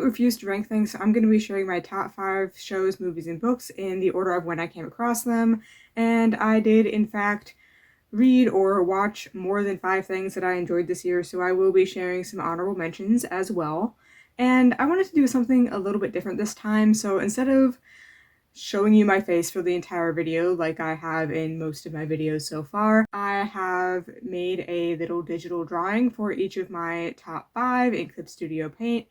refuse to rank things, so I'm going to be sharing my top 5 shows, movies, and books in the order of when I came across them. And I did, in fact, read or watch more than 5 things that I enjoyed this year, so I will be sharing some honorable mentions as well. And I wanted to do something a little bit different this time, so instead of showing you my face for the entire video like I have in most of my videos so far, I have made a little digital drawing for each of my top 5 in Clip Studio Paint.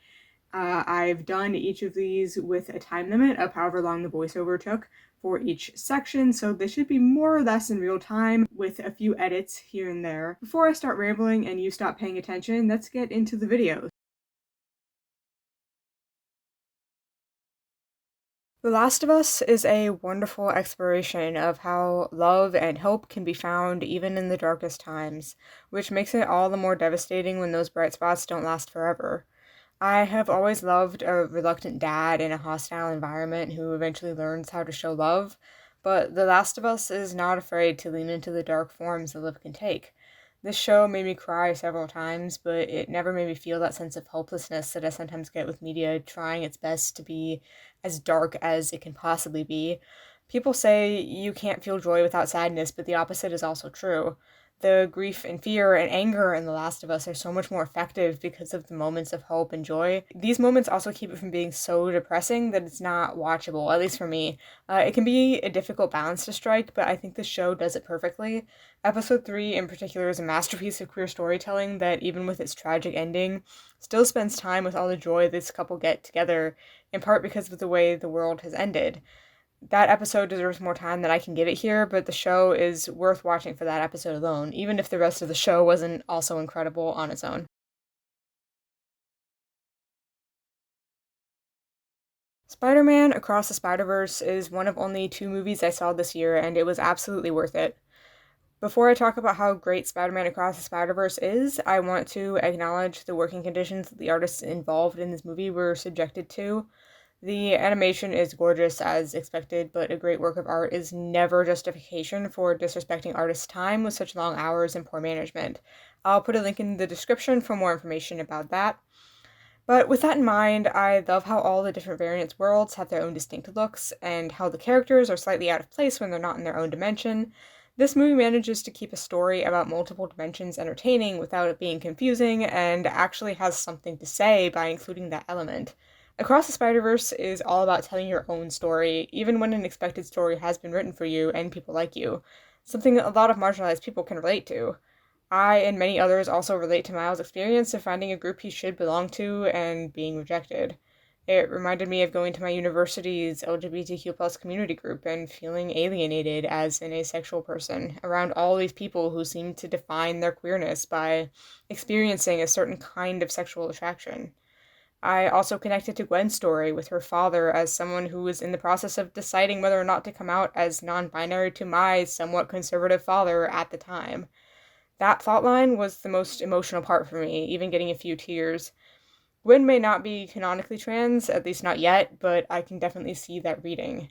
I've done each of these with a time limit of however long the voiceover took for each section, so they should be more or less in real time with a few edits here and there. Before I start rambling and you stop paying attention, let's get into the video. The Last of Us is a wonderful exploration of how love and hope can be found even in the darkest times, which makes it all the more devastating when those bright spots don't last forever. I have always loved a reluctant dad in a hostile environment who eventually learns how to show love, but The Last of Us is not afraid to lean into the dark forms that love can take. This show made me cry several times, but it never made me feel that sense of hopelessness that I sometimes get with media trying its best to be as dark as it can possibly be. People say you can't feel joy without sadness, but the opposite is also true. The grief and fear and anger in The Last of Us are so much more effective because of the moments of hope and joy. These moments also keep it from being so depressing that it's not watchable, at least for me. It can be a difficult balance to strike, but I think the show does it perfectly. Episode 3 in particular is a masterpiece of queer storytelling that, even with its tragic ending, still spends time with all the joy this couple get together, in part because of the way the world has ended. That episode deserves more time than I can give it here, but the show is worth watching for that episode alone, even if the rest of the show wasn't also incredible on its own. Spider-Man Across the Spiderverse is one of only 2 movies I saw this year, and it was absolutely worth it. Before I talk about how great Spider-Man Across the Spider-Verse is, I want to acknowledge the working conditions that the artists involved in this movie were subjected to. The animation is gorgeous as expected, but a great work of art is never justification for disrespecting artists' time with such long hours and poor management. I'll put a link in the description for more information about that. But with that in mind, I love how all the different variants worlds have their own distinct looks, and how the characters are slightly out of place when they're not in their own dimension. This movie manages to keep a story about multiple dimensions entertaining without it being confusing, and actually has something to say by including that element. Across the Spider-Verse is all about telling your own story, even when an expected story has been written for you and people like you. Something a lot of marginalized people can relate to. I and many others also relate to Miles' experience of finding a group he should belong to and being rejected. It reminded me of going to my university's LGBTQ plus community group and feeling alienated as an asexual person around all these people who seem to define their queerness by experiencing a certain kind of sexual attraction. I also connected to Gwen's story with her father as someone who was in the process of deciding whether or not to come out as non-binary to my somewhat conservative father at the time. That plotline was the most emotional part for me, even getting a few tears. Gwen may not be canonically trans, at least not yet, but I can definitely see that reading.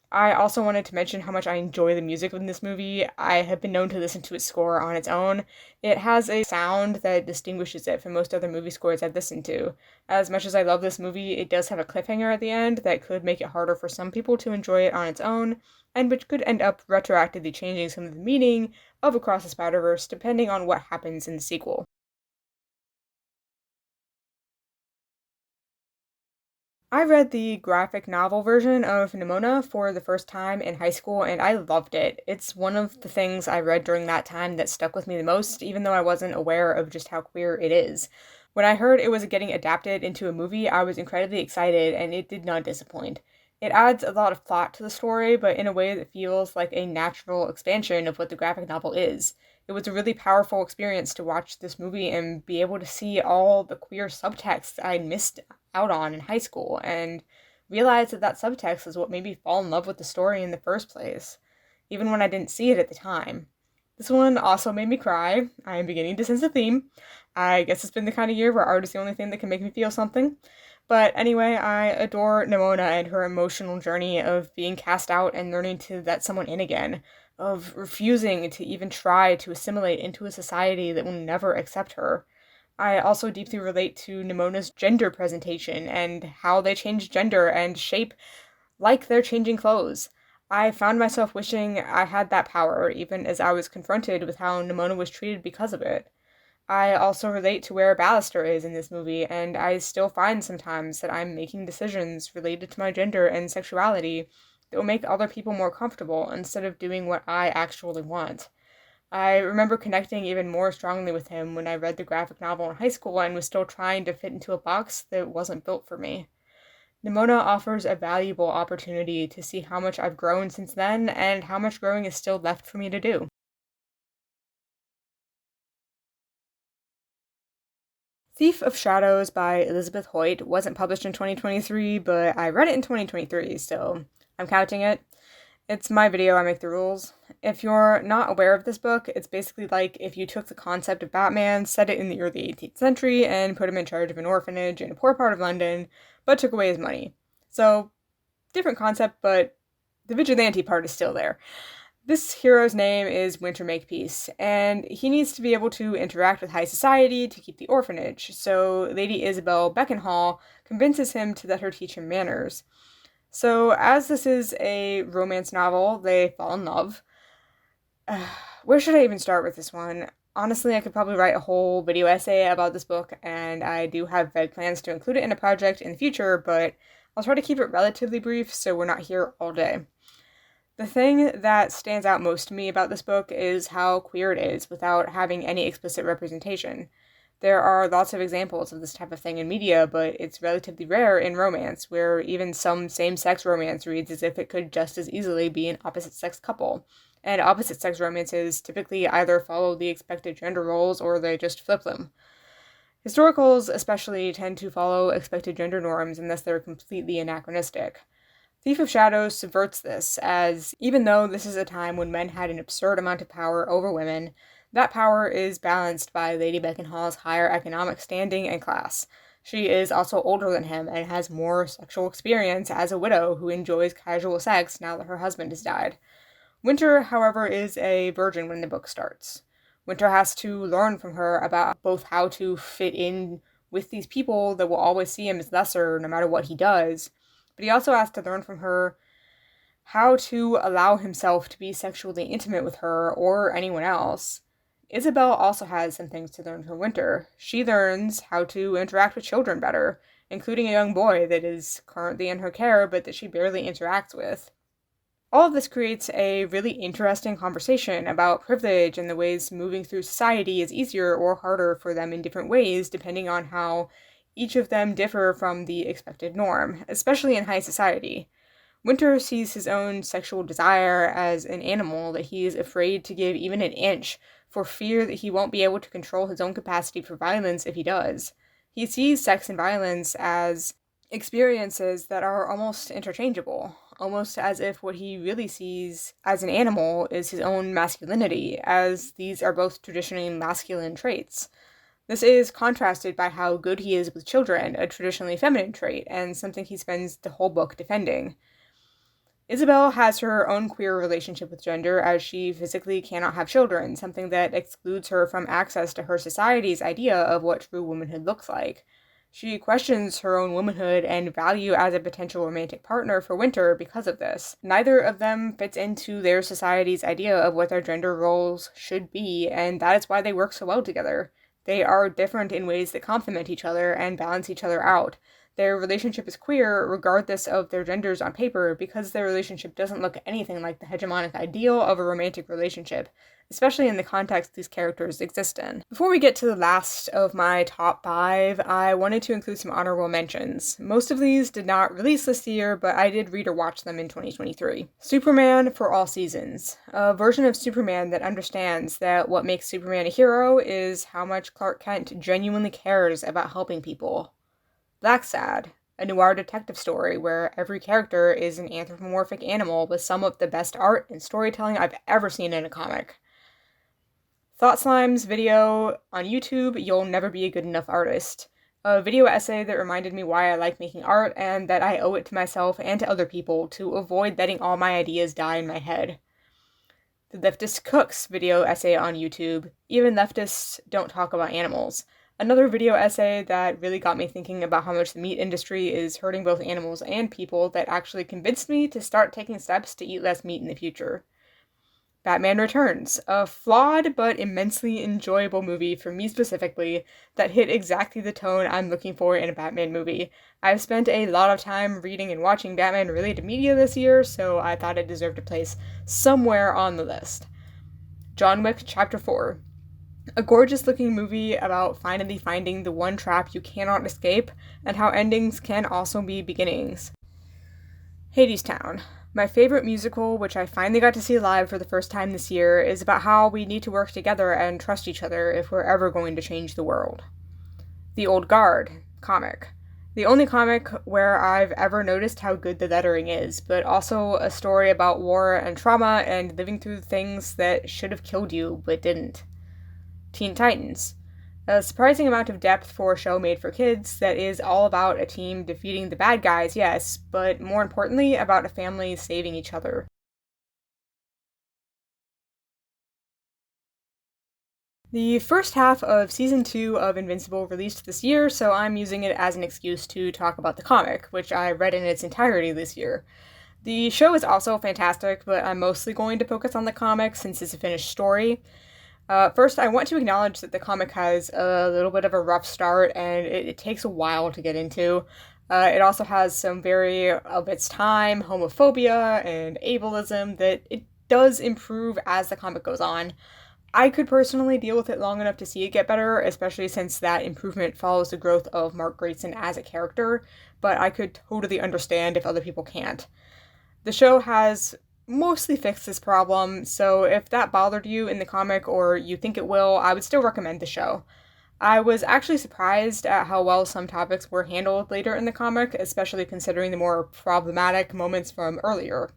I also wanted to mention how much I enjoy the music in this movie. I have been known to listen to its score on its own. It has a sound that distinguishes it from most other movie scores I've listened to. As much as I love this movie, it does have a cliffhanger at the end that could make it harder for some people to enjoy it on its own, and which could end up retroactively changing some of the meaning of Across the Spider-Verse depending on what happens in the sequel. I read the graphic novel version of Nimona for the first time in high school, and I loved it. It's one of the things I read during that time that stuck with me the most, even though I wasn't aware of just how queer it is. When I heard it was getting adapted into a movie, I was incredibly excited, and it did not disappoint. It adds a lot of plot to the story, but in a way that feels like a natural expansion of what the graphic novel is. It was a really powerful experience to watch this movie and be able to see all the queer subtext I missed out on in high school, and realize that that subtext is what made me fall in love with the story in the first place, even when I didn't see it at the time. This one also made me cry. I am beginning to sense a theme. I guess it's been the kind of year where art is the only thing that can make me feel something. But anyway, I adore Nimona and her emotional journey of being cast out and learning to let someone in again, of refusing to even try to assimilate into a society that will never accept her. I also deeply relate to Nimona's gender presentation and how they change gender and shape like they're changing clothes. I found myself wishing I had that power, even as I was confronted with how Nimona was treated because of it. I also relate to where Ballister is in this movie, and I still find sometimes that I'm making decisions related to my gender and sexuality that will make other people more comfortable instead of doing what I actually want. I remember connecting even more strongly with him when I read the graphic novel in high school and was still trying to fit into a box that wasn't built for me. Nimona offers a valuable opportunity to see how much I've grown since then and how much growing is still left for me to do. Thief of Shadows by Elizabeth Hoyt wasn't published in 2023, but I read it in 2023, so I'm counting it. It's my video, I make the rules. If you're not aware of this book, it's basically like if you took the concept of Batman, set it in the early 18th century, and put him in charge of an orphanage in a poor part of London, but took away his money. So, different concept, but the vigilante part is still there. This hero's name is Winter Makepeace, and he needs to be able to interact with high society to keep the orphanage, so Lady Isabel Beckenhall convinces him to let her teach him manners. So, as this is a romance novel, they fall in love. Where should I even start with this one? Honestly, I could probably write a whole video essay about this book, and I do have vague plans to include it in a project in the future, but I'll try to keep it relatively brief so we're not here all day. The thing that stands out most to me about this book is how queer it is without having any explicit representation. There are lots of examples of this type of thing in media, but it's relatively rare in romance, where even some same-sex romance reads as if it could just as easily be an opposite-sex couple. And opposite-sex romances typically either follow the expected gender roles or they just flip them. Historicals especially tend to follow expected gender norms, and thus they're completely anachronistic. Thief of Shadows subverts this, as even though this is a time when men had an absurd amount of power over women, that power is balanced by Lady Beckenhall's higher economic standing and class. She is also older than him and has more sexual experience as a widow who enjoys casual sex now that her husband has died. Winter, however, is a virgin when the book starts. Winter has to learn from her about both how to fit in with these people that will always see him as lesser no matter what he does, but he also has to learn from her how to allow himself to be sexually intimate with her or anyone else. Isabel also has some things to learn from Winter. She learns how to interact with children better, including a young boy that is currently in her care but that she barely interacts with. All of this creates a really interesting conversation about privilege and the ways moving through society is easier or harder for them in different ways depending on how each of them differ from the expected norm, especially in high society. Winter sees his own sexual desire as an animal that he is afraid to give even an inch for fear that he won't be able to control his own capacity for violence if he does. He sees sex and violence as experiences that are almost interchangeable, almost as if what he really sees as an animal is his own masculinity, as these are both traditionally masculine traits. This is contrasted by how good he is with children, a traditionally feminine trait, and something he spends the whole book defending. Isabel has her own queer relationship with gender, as she physically cannot have children, something that excludes her from access to her society's idea of what true womanhood looks like. She questions her own womanhood and value as a potential romantic partner for Winter because of this. Neither of them fits into their society's idea of what their gender roles should be, and that is why they work so well together. They are different in ways that complement each other and balance each other out. Their relationship is queer regardless of their genders on paper because their relationship doesn't look anything like the hegemonic ideal of a romantic relationship, especially in the context these characters exist in. Before we get to the last of my top 5, I wanted to include some honorable mentions. Most of these did not release this year, but I did read or watch them in 2023. Superman for All Seasons, a version of Superman that understands that what makes Superman a hero is how much Clark Kent genuinely cares about helping people. Blacksad, a noir detective story where every character is an anthropomorphic animal with some of the best art and storytelling I've ever seen in a comic. Thought Slime's video on YouTube, You'll Never Be a Good Enough Artist, a video essay that reminded me why I like making art and that I owe it to myself and to other people to avoid letting all my ideas die in my head. The Leftist Cooks video essay on YouTube, Even Leftists Don't Talk About Animals, Another video essay that really got me thinking about how much the meat industry is hurting both animals and people that actually convinced me to start taking steps to eat less meat in the future. Batman Returns, a flawed but immensely enjoyable movie for me specifically that hit exactly the tone I'm looking for in a Batman movie. I've spent a lot of time reading and watching Batman-related media this year, so I thought it deserved a place somewhere on the list. John Wick Chapter 4. A gorgeous-looking movie about finally finding the one trap you cannot escape, and how endings can also be beginnings. Hadestown. My favorite musical, which I finally got to see live for the first time this year, is about how we need to work together and trust each other if we're ever going to change the world. The Old Guard comic. The only comic where I've ever noticed how good the lettering is, but also a story about war and trauma and living through things that should have killed you but didn't. Teen Titans. A surprising amount of depth for a show made for kids that is all about a team defeating the bad guys, yes, but more importantly, about a family saving each other. The first half of Season 2 of Invincible released this year, so I'm using it as an excuse to talk about the comic, which I read in its entirety this year. The show is also fantastic, but I'm mostly going to focus on the comic since it's a finished story. First, I want to acknowledge that the comic has a little bit of a rough start, and it takes a while to get into. It also has some very of its time homophobia and ableism that it does improve as the comic goes on. I could personally deal with it long enough to see it get better, especially since that improvement follows the growth of Mark Grayson as a character, but I could totally understand if other people can't. The show has mostly fixed this problem, so if that bothered you in the comic or you think it will, I would still recommend the show. I was actually surprised at how well some topics were handled later in the comic, especially considering the more problematic moments from earlier.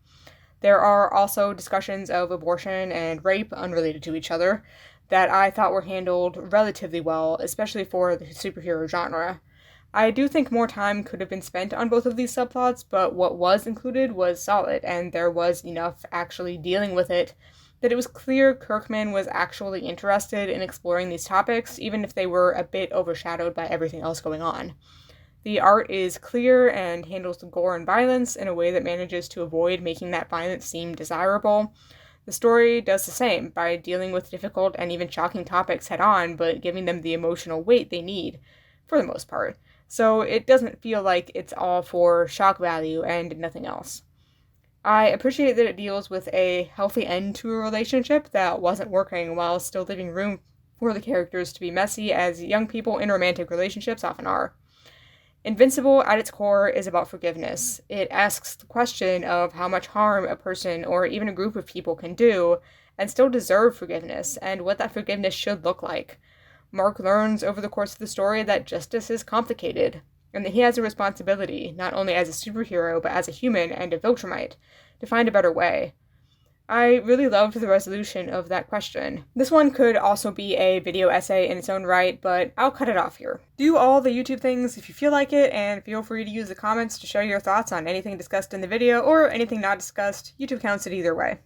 There are also discussions of abortion and rape unrelated to each other that I thought were handled relatively well, especially for the superhero genre. I do think more time could have been spent on both of these subplots, but what was included was solid, and there was enough actually dealing with it that it was clear Kirkman was actually interested in exploring these topics, even if they were a bit overshadowed by everything else going on. The art is clear and handles the gore and violence in a way that manages to avoid making that violence seem desirable. The story does the same by dealing with difficult and even shocking topics head on, but giving them the emotional weight they need, for the most part. So it doesn't feel like it's all for shock value and nothing else. I appreciate that it deals with a healthy end to a relationship that wasn't working while still leaving room for the characters to be messy as young people in romantic relationships often are. Invincible, at its core, is about forgiveness. It asks the question of how much harm a person or even a group of people can do and still deserve forgiveness, and what that forgiveness should look like. Mark learns over the course of the story that justice is complicated, and that he has a responsibility, not only as a superhero, but as a human and a Viltrumite, to find a better way. I really loved the resolution of that question. This one could also be a video essay in its own right, but I'll cut it off here. Do all the YouTube things if you feel like it, and feel free to use the comments to share your thoughts on anything discussed in the video or anything not discussed. YouTube counts it either way.